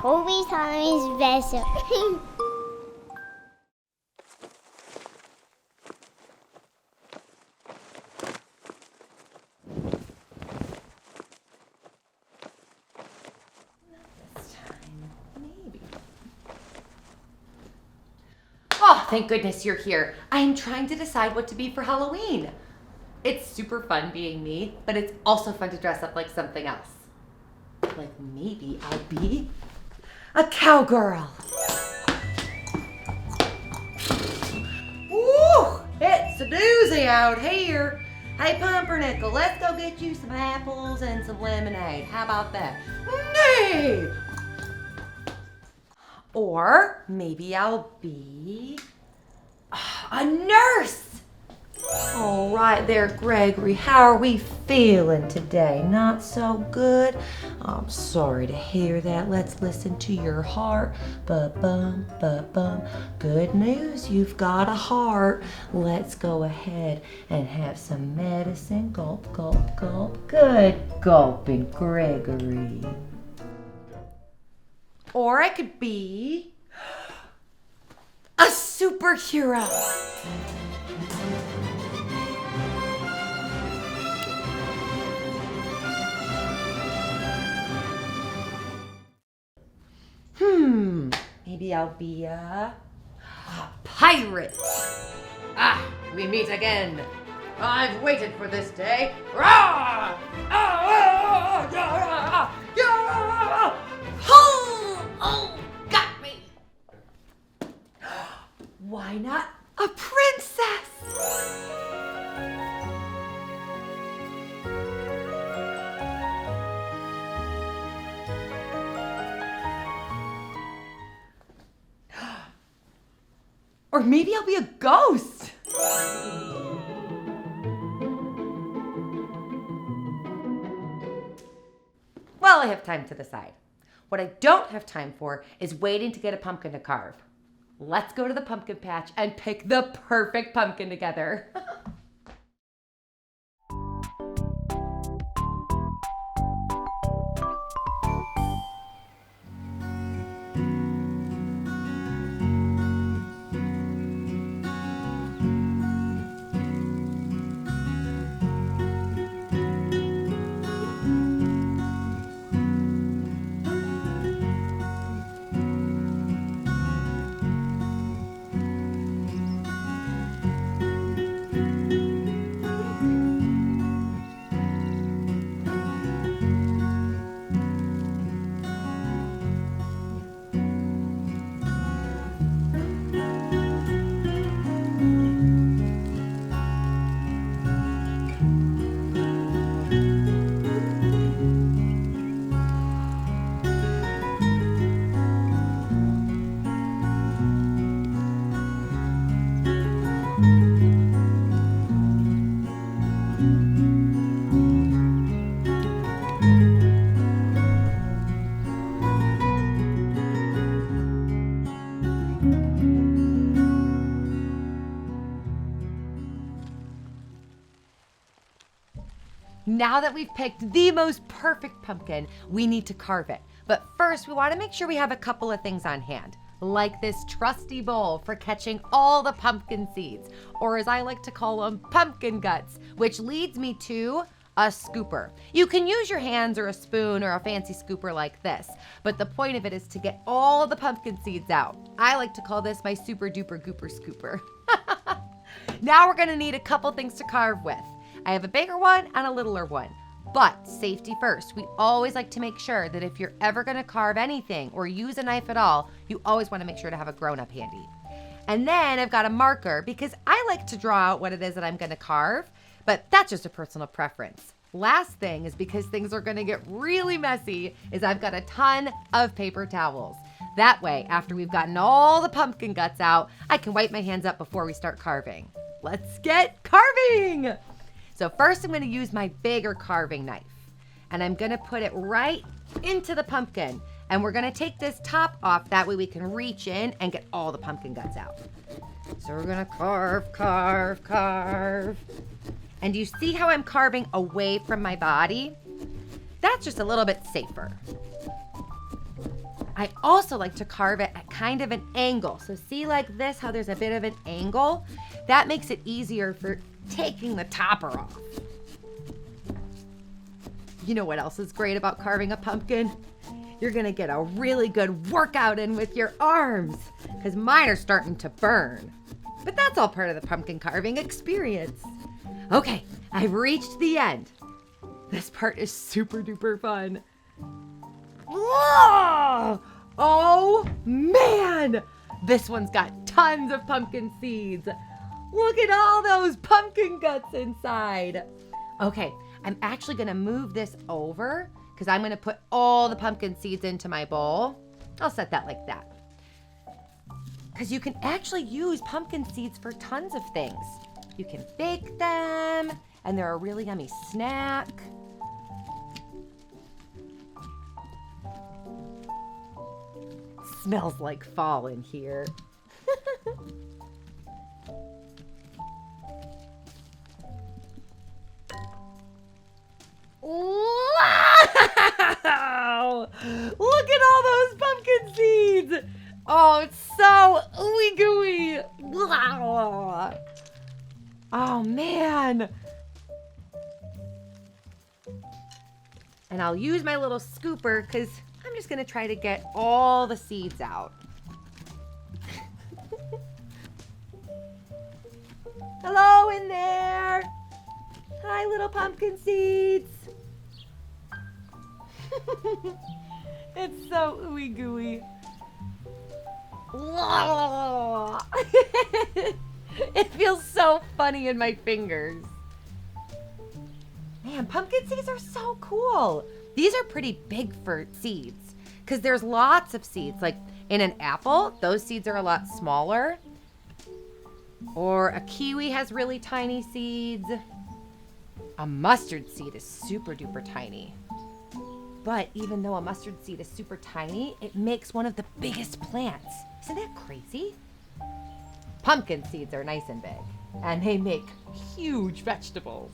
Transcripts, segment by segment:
Torbee Tommy's vessel. Oh, thank goodness you're here. I am trying to decide what to be for Halloween. It's super fun being me, but it's also fun to dress up like something else. Like maybe I'll be a cowgirl. Woo! It's a doozy out here. Hey, Pumpernickel, let's go get you some apples and some lemonade. How about that? Nay! Or maybe I'll be a nurse. All right there, Gregory. How are we feeling today? Not so good? I'm sorry to hear that. Let's listen to your heart. Ba-bum, ba-bum. Good news, you've got a heart. Let's go ahead and have some medicine. Gulp, gulp, gulp. Good gulping, Gregory. Or I could be a superhero. Maybe I'll be a pirate. We meet again. I've waited for this day. Rah! Oh, got me. Why not a princess? Or maybe I'll be a ghost. Well, I have time to decide. What I don't have time for is waiting to get a pumpkin to carve. Let's go to the pumpkin patch and pick the perfect pumpkin together. Now that we've picked the most perfect pumpkin, we need to carve it. But first, we want to make sure we have a couple of things on hand, like this trusty bowl for catching all the pumpkin seeds, or as I like to call them, pumpkin guts, which leads me to a scooper. You can use your hands or a spoon or a fancy scooper like this, but the point of it is to get all the pumpkin seeds out. I like to call this my super duper gooper scooper. Now we're gonna need a couple things to carve with. I have a bigger one and a littler one, but safety first. We always like to make sure that if you're ever gonna carve anything or use a knife at all, you always wanna make sure to have a grown-up handy. And then I've got a marker because I like to draw out what it is that I'm gonna carve, but that's just a personal preference. Last thing is because things are gonna get really messy is I've got a ton of paper towels. That way, after we've gotten all the pumpkin guts out, I can wipe my hands up before we start carving. Let's get carving! So first I'm gonna use my bigger carving knife and I'm gonna put it right into the pumpkin. And we're gonna take this top off, that way we can reach in and get all the pumpkin guts out. So we're gonna carve, carve, carve. And do you see how I'm carving away from my body? That's just a little bit safer. I also like to carve it at kind of an angle. So see like this, how there's a bit of an angle? That makes it easier for taking the topper off. You know what else is great about carving a pumpkin? You're gonna get a really good workout in with your arms, because mine are starting to burn. But that's all part of the pumpkin carving experience. Okay, I've reached the end. This part is super duper fun. Whoa! Oh man! This one's got tons of pumpkin seeds. Look at all those pumpkin guts inside. Okay, I'm actually gonna move this over because I'm gonna put all the pumpkin seeds into my bowl. I'll set that like that. Because you can actually use pumpkin seeds for tons of things. You can bake them, and they're a really yummy snack. Smells like fall in here. Wow! Look at all those pumpkin seeds! Oh, it's so ooey gooey! Wow. Oh man! And I'll use my little scooper because I'm just gonna try to get all the seeds out. Hello in there! Hi, little pumpkin seeds! It's so ooey gooey. It feels so funny in my fingers. Man, pumpkin seeds are so cool. These are pretty big for seeds because there's lots of seeds. Like in an apple, those seeds are a lot smaller. Or a kiwi has really tiny seeds. A mustard seed is super duper tiny. But even though a mustard seed is super tiny, it makes one of the biggest plants. Isn't that crazy? Pumpkin seeds are nice and big, and they make huge vegetables.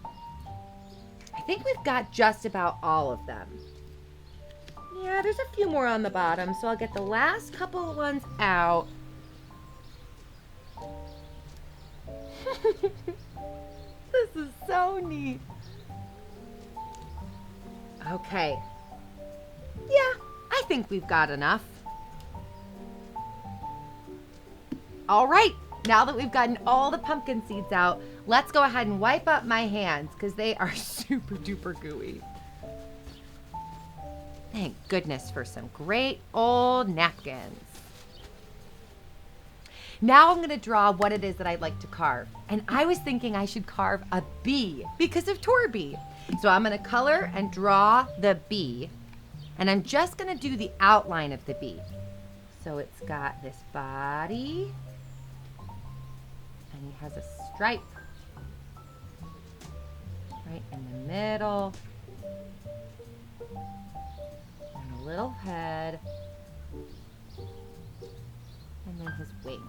I think we've got just about all of them. Yeah, there's a few more on the bottom, so I'll get the last couple of ones out. This is so neat. Okay. Yeah, I think we've got enough. All right, now that we've gotten all the pumpkin seeds out, let's go ahead and wipe up my hands because they are super duper gooey. Thank goodness for some great old napkins. Now I'm going to draw what it is that I'd like to carve. And I was thinking I should carve a bee because of Torbee. So I'm going to color and draw the bee. And I'm just going to do the outline of the bee. So it's got this body. And he has a stripe right in the middle. And a little head. And then his wings.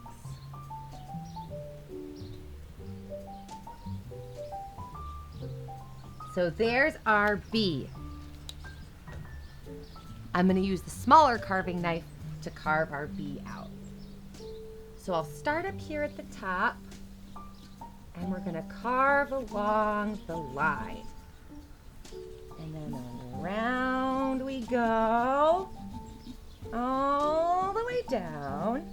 So there's our bee. I'm going to use the smaller carving knife to carve our bee out. So I'll start up here at the top, and we're going to carve along the line. And then around we go, all the way down.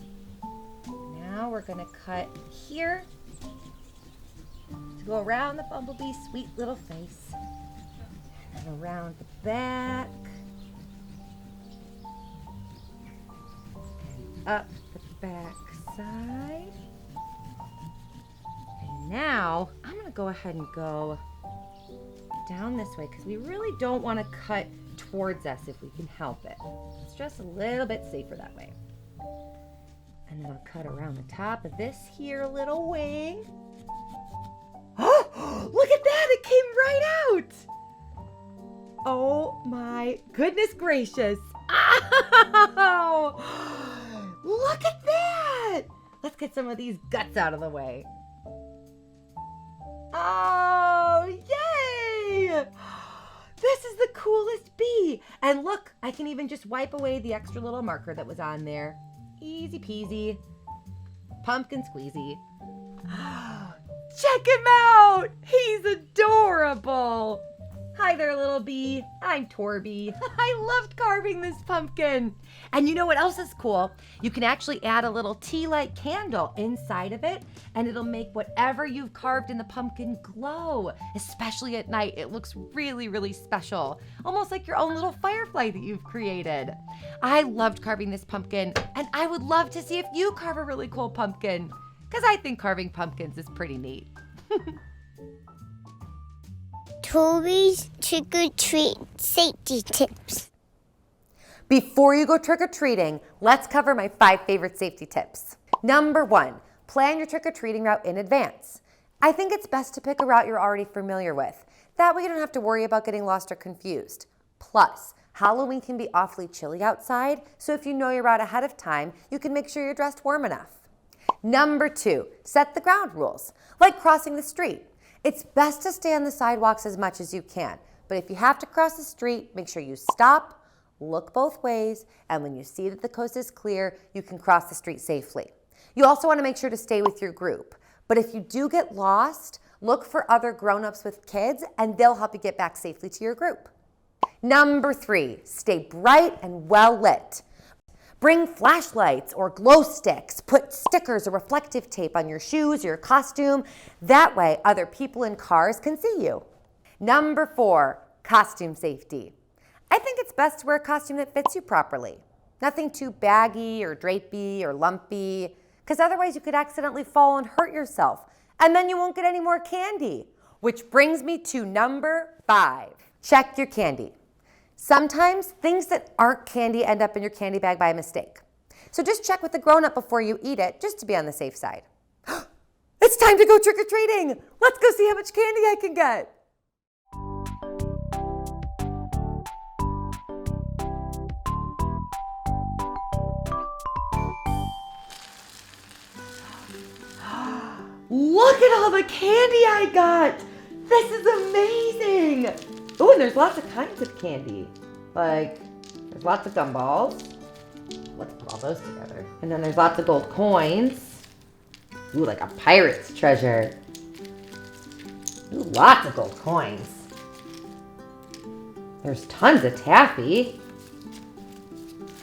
Now we're going to cut here to go around the bumblebee's sweet little face. And around the back. And up the back side. And now I'm going to go ahead and go down this way because we really don't want to cut towards us if we can help it. It's just a little bit safer that way. And then I'll cut around the top of this here little wing. Oh, look at that! It came right out! Oh my goodness gracious! Ow! Look at that! Let's get some of these guts out of the way. Oh, yay! This is the coolest bee. And look, I can even just wipe away the extra little marker that was on there. Easy peasy. Pumpkin squeezy. Check him out. He's adorable. Hi there, little bee. I'm Torbee. I loved carving this pumpkin. And you know what else is cool? You can actually add a little tea-light candle inside of it, and it'll make whatever you've carved in the pumpkin glow. Especially at night, it looks really, really special. Almost like your own little firefly that you've created. I loved carving this pumpkin, and I would love to see if you carve a really cool pumpkin, because I think carving pumpkins is pretty neat. Torbee's trick-or-treat safety tips. Before you go trick-or-treating, let's cover my 5 favorite safety tips. Number 1, plan your trick-or-treating route in advance. I think it's best to pick a route you're already familiar with. That way you don't have to worry about getting lost or confused. Plus, Halloween can be awfully chilly outside, so if you know your route ahead of time, you can make sure you're dressed warm enough. Number 2, set the ground rules, like crossing the street. It's best to stay on the sidewalks as much as you can, but if you have to cross the street, make sure you stop, look both ways, and when you see that the coast is clear, you can cross the street safely. You also want to make sure to stay with your group, but if you do get lost, look for other grown-ups with kids, and they'll help you get back safely to your group. Number 3, stay bright and well lit. Bring flashlights or glow sticks. Put stickers or reflective tape on your shoes or your costume. That way, other people in cars can see you. Number 4, costume safety. I think it's best to wear a costume that fits you properly. Nothing too baggy or drapey or lumpy, because otherwise you could accidentally fall and hurt yourself, and then you won't get any more candy. Which brings me to number 5. Check your candy. Sometimes things that aren't candy end up in your candy bag by mistake. So just check with the grown-up before you eat it, just to be on the safe side. It's time to go trick-or-treating. Let's go see how much candy I can get. Look at all the candy I got. This is amazing. Oh, and there's lots of kinds of candy. Like, there's lots of gumballs. Let's put all those together. And then there's lots of gold coins. Ooh, like a pirate's treasure. Ooh, lots of gold coins. There's tons of taffy.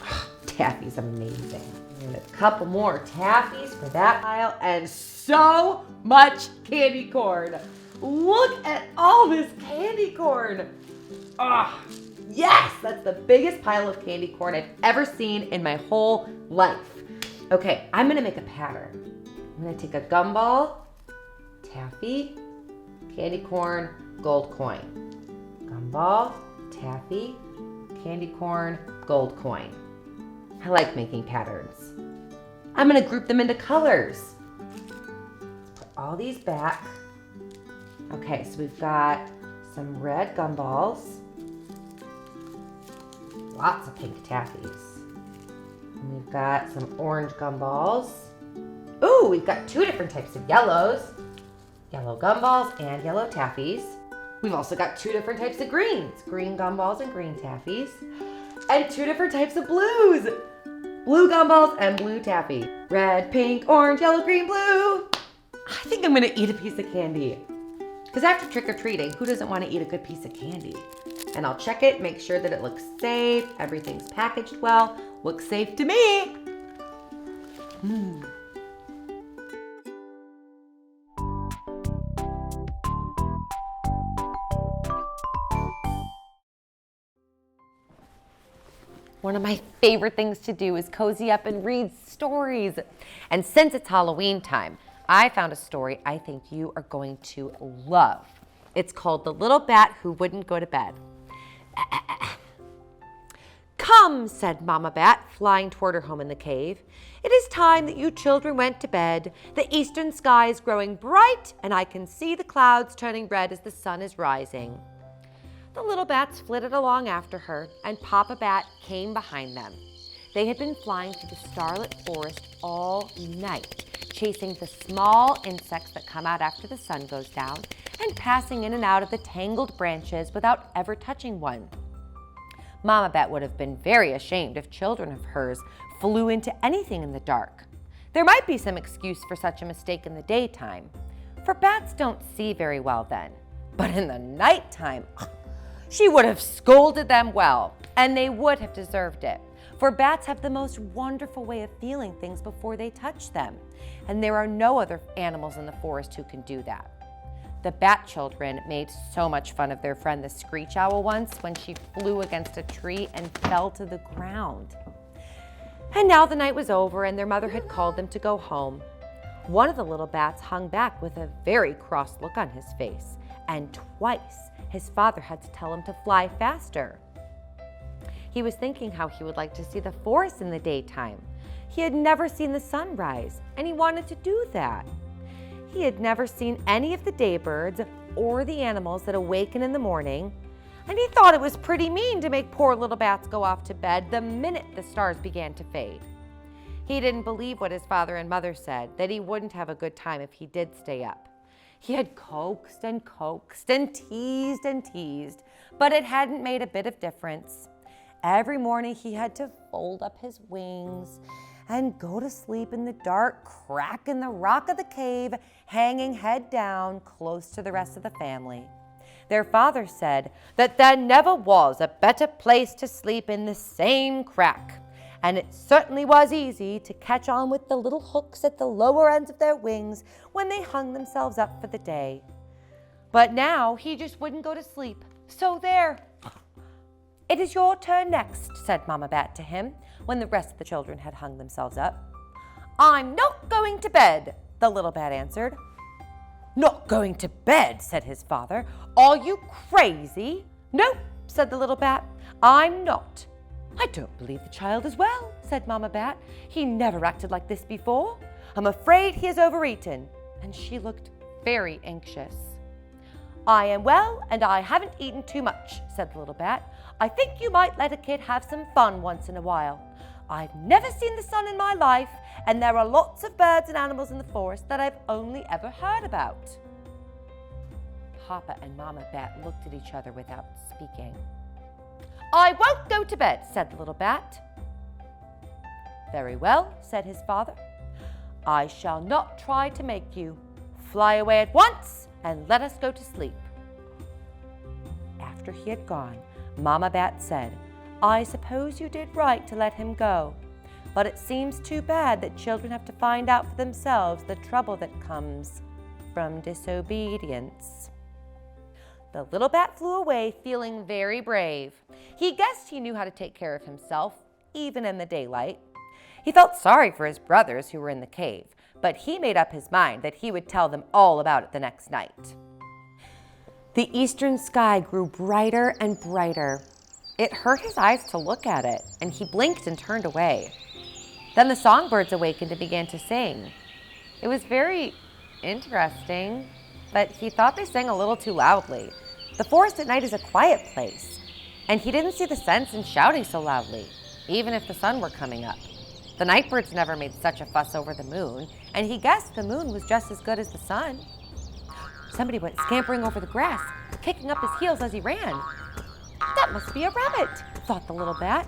Oh, taffy's amazing. And a couple more taffies for that pile, and so much candy corn. Look at all this candy corn. Ah, yes, that's the biggest pile of candy corn I've ever seen in my whole life. Okay, I'm gonna make a pattern. I'm gonna take a gumball, taffy, candy corn, gold coin. Gumball, taffy, candy corn, gold coin. I like making patterns. I'm gonna group them into colors. Put all these back. Okay, so we've got some red gumballs, lots of pink taffies. And we've got some orange gumballs. Ooh, we've got 2 different types of yellows, yellow gumballs and yellow taffies. We've also got 2 different types of greens, green gumballs and green taffies, and 2 different types of blues, blue gumballs and blue taffy. Red, pink, orange, yellow, green, blue. I think I'm gonna eat a piece of candy. Because after trick-or-treating, who doesn't want to eat a good piece of candy? And I'll check it, make sure that it looks safe, everything's packaged well, looks safe to me. One of my favorite things to do is cozy up and read stories. And since it's Halloween time, I found a story I think you are going to love. It's called The Little Bat Who Wouldn't Go to Bed. Come, said Mama Bat, flying toward her home in the cave. It is time that you children went to bed. The eastern sky is growing bright, and I can see the clouds turning red as the sun is rising. The little bats flitted along after her, and Papa Bat came behind them. They had been flying through the starlit forest all night, chasing the small insects that come out after the sun goes down, and passing in and out of the tangled branches without ever touching one. Mama Bat would have been very ashamed if children of hers flew into anything in the dark. There might be some excuse for such a mistake in the daytime, for bats don't see very well then. But in the nighttime, she would have scolded them well, and they would have deserved it. For bats have the most wonderful way of feeling things before they touch them, and there are no other animals in the forest who can do that. The bat children made so much fun of their friend the screech owl once when she flew against a tree and fell to the ground. And now the night was over and their mother had called them to go home. One of the little bats hung back with a very cross look on his face, and twice his father had to tell him to fly faster. He was thinking how he would like to see the forest in the daytime. He had never seen the sun rise, and he wanted to do that. He had never seen any of the daybirds or the animals that awaken in the morning, and he thought it was pretty mean to make poor little bats go off to bed the minute the stars began to fade. He didn't believe what his father and mother said, that he wouldn't have a good time if he did stay up. He had coaxed and teased, but it hadn't made a bit of difference. Every morning he had to fold up his wings and go to sleep in the dark crack in the rock of the cave, hanging head down close to the rest of the family. Their father said that there never was a better place to sleep in the same crack, and it certainly was easy to catch on with the little hooks at the lower ends of their wings when they hung themselves up for the day. But now he just wouldn't go to sleep, so there. "It is your turn next," said Mama Bat to him when the rest of the children had hung themselves up. "I'm not going to bed," the little bat answered. "Not going to bed?" said his father. "Are you crazy?" "No," said the little bat, "I'm not." "I don't believe the child is well," said Mama Bat. "He never acted like this before. I'm afraid he has overeaten." And she looked very anxious. "I am well, and I haven't eaten too much," said the little bat. "I think you might let a kid have some fun once in a while. I've never seen the sun in my life, and there are lots of birds and animals in the forest that I've only ever heard about." Papa and Mama Bat looked at each other without speaking. "I won't go to bed," said the little bat. "Very well," said his father. "I shall not try to make you. Fly away at once and let us go to sleep." After he had gone, Mama Bat said, "I suppose you did right to let him go, but it seems too bad that children have to find out for themselves the trouble that comes from disobedience." The little bat flew away feeling very brave. He guessed he knew how to take care of himself, even in the daylight. He felt sorry for his brothers who were in the cave, but he made up his mind that he would tell them all about it the next night. The eastern sky grew brighter and brighter. It hurt his eyes to look at it, and he blinked and turned away. Then the songbirds awakened and began to sing. It was very interesting, but he thought they sang a little too loudly. The forest at night is a quiet place, and he didn't see the sense in shouting so loudly, even if the sun were coming up. The night birds never made such a fuss over the moon, and he guessed the moon was just as good as the sun. Somebody went scampering over the grass, kicking up his heels as he ran. "That must be a rabbit," thought the little bat.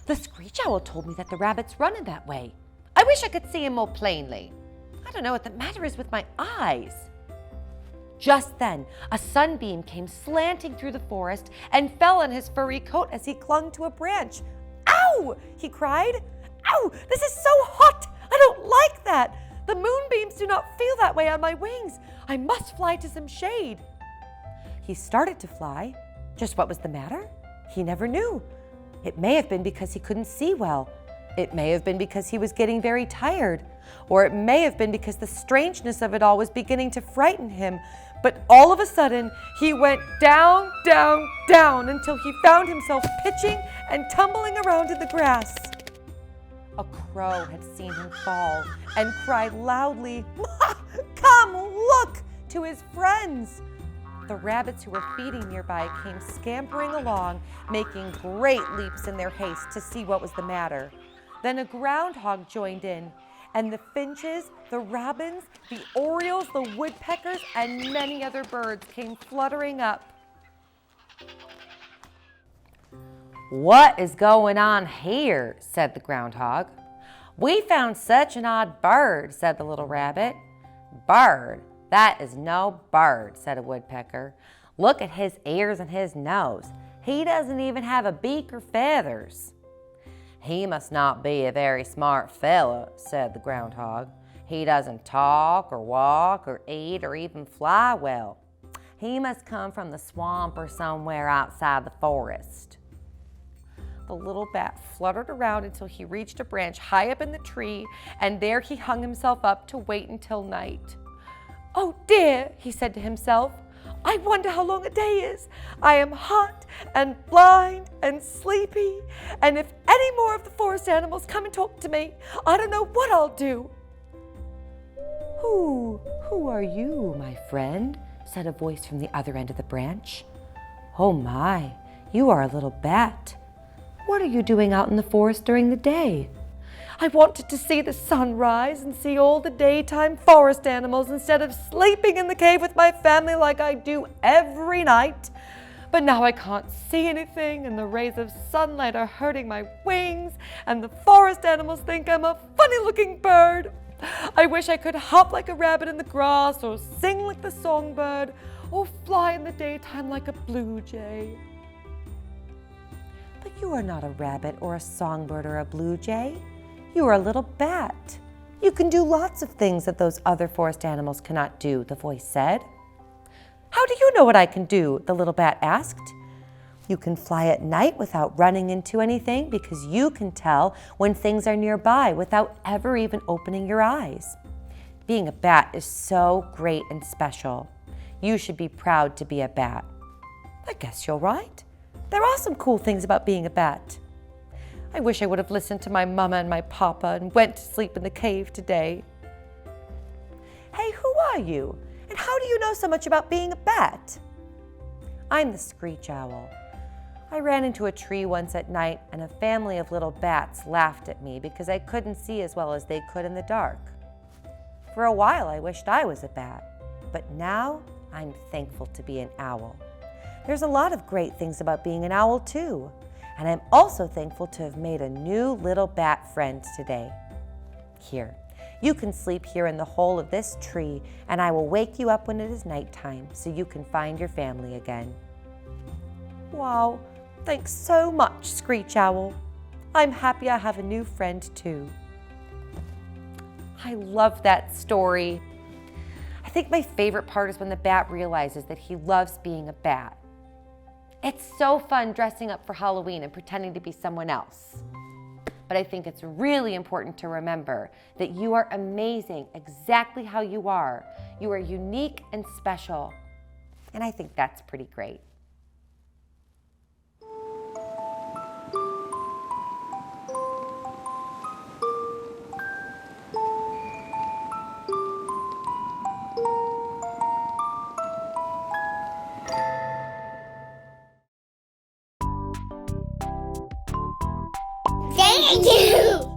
"The screech owl told me that the rabbits run in that way. I wish I could see him more plainly. I don't know what the matter is with my eyes." Just then, a sunbeam came slanting through the forest and fell on his furry coat as he clung to a branch. "Ow!" he cried. "Ow! This is so hot! I don't like that! The moonbeams do not feel that way on my wings. I must fly to some shade." He started to fly. Just what was the matter? He never knew. It may have been because he couldn't see well. It may have been because he was getting very tired. Or it may have been because the strangeness of it all was beginning to frighten him. But all of a sudden, he went down, down, down until he found himself pitching and tumbling around in the grass. A crow had seen him fall and cried loudly, "Come, look!" to his friends. The rabbits who were feeding nearby came scampering along, making great leaps in their haste to see what was the matter. Then a groundhog joined in, and the finches, the robins, the orioles, the woodpeckers, and many other birds came fluttering up. "What is going on here?" said the groundhog. "We found such an odd bird," said the little rabbit. "Bird? That is no bird," said a woodpecker. "Look at his ears and his nose. He doesn't even have a beak or feathers." "He must not be a very smart fellow," said the groundhog. "He doesn't talk or walk or eat or even fly well. He must come from the swamp or somewhere outside the forest." The little bat fluttered around until he reached a branch high up in the tree, and there he hung himself up to wait until night. "Oh dear," he said to himself, "I wonder how long a day is. I am hot and blind and sleepy, and if any more of the forest animals come and talk to me, I don't know what I'll do." Who are you, my friend?" said a voice from the other end of the branch. "Oh my, you are a little bat. What are you doing out in the forest during the day?" "I wanted to see the sun rise and see all the daytime forest animals instead of sleeping in the cave with my family like I do every night. But now I can't see anything, and the rays of sunlight are hurting my wings, and the forest animals think I'm a funny-looking bird. I wish I could hop like a rabbit in the grass, or sing like the songbird, or fly in the daytime like a blue jay." "But you are not a rabbit or a songbird or a blue jay. You are a little bat. You can do lots of things that those other forest animals cannot do," the voice said. "How do you know what I can do?" the little bat asked. "You can fly at night without running into anything because you can tell when things are nearby without ever even opening your eyes. Being a bat is so great and special. You should be proud to be a bat." "I guess you're right. There are some cool things about being a bat. I wish I would have listened to my mama and my papa and went to sleep in the cave today." "Hey, who are you? And how do you know so much about being a bat?" "I'm the screech owl. I ran into a tree once at night, and a family of little bats laughed at me because I couldn't see as well as they could in the dark. For a while I wished I was a bat, but now I'm thankful to be an owl. There's a lot of great things about being an owl too, and I'm also thankful to have made a new little bat friend today. Here, you can sleep here in the hole of this tree, and I will wake you up when it is nighttime so you can find your family again." "Wow, thanks so much, Screech Owl. I'm happy I have a new friend too." I love that story. I think my favorite part is when the bat realizes that he loves being a bat. It's so fun dressing up for Halloween and pretending to be someone else. But I think it's really important to remember that you are amazing exactly how you are. You are unique and special. And I think that's pretty great. Thank you.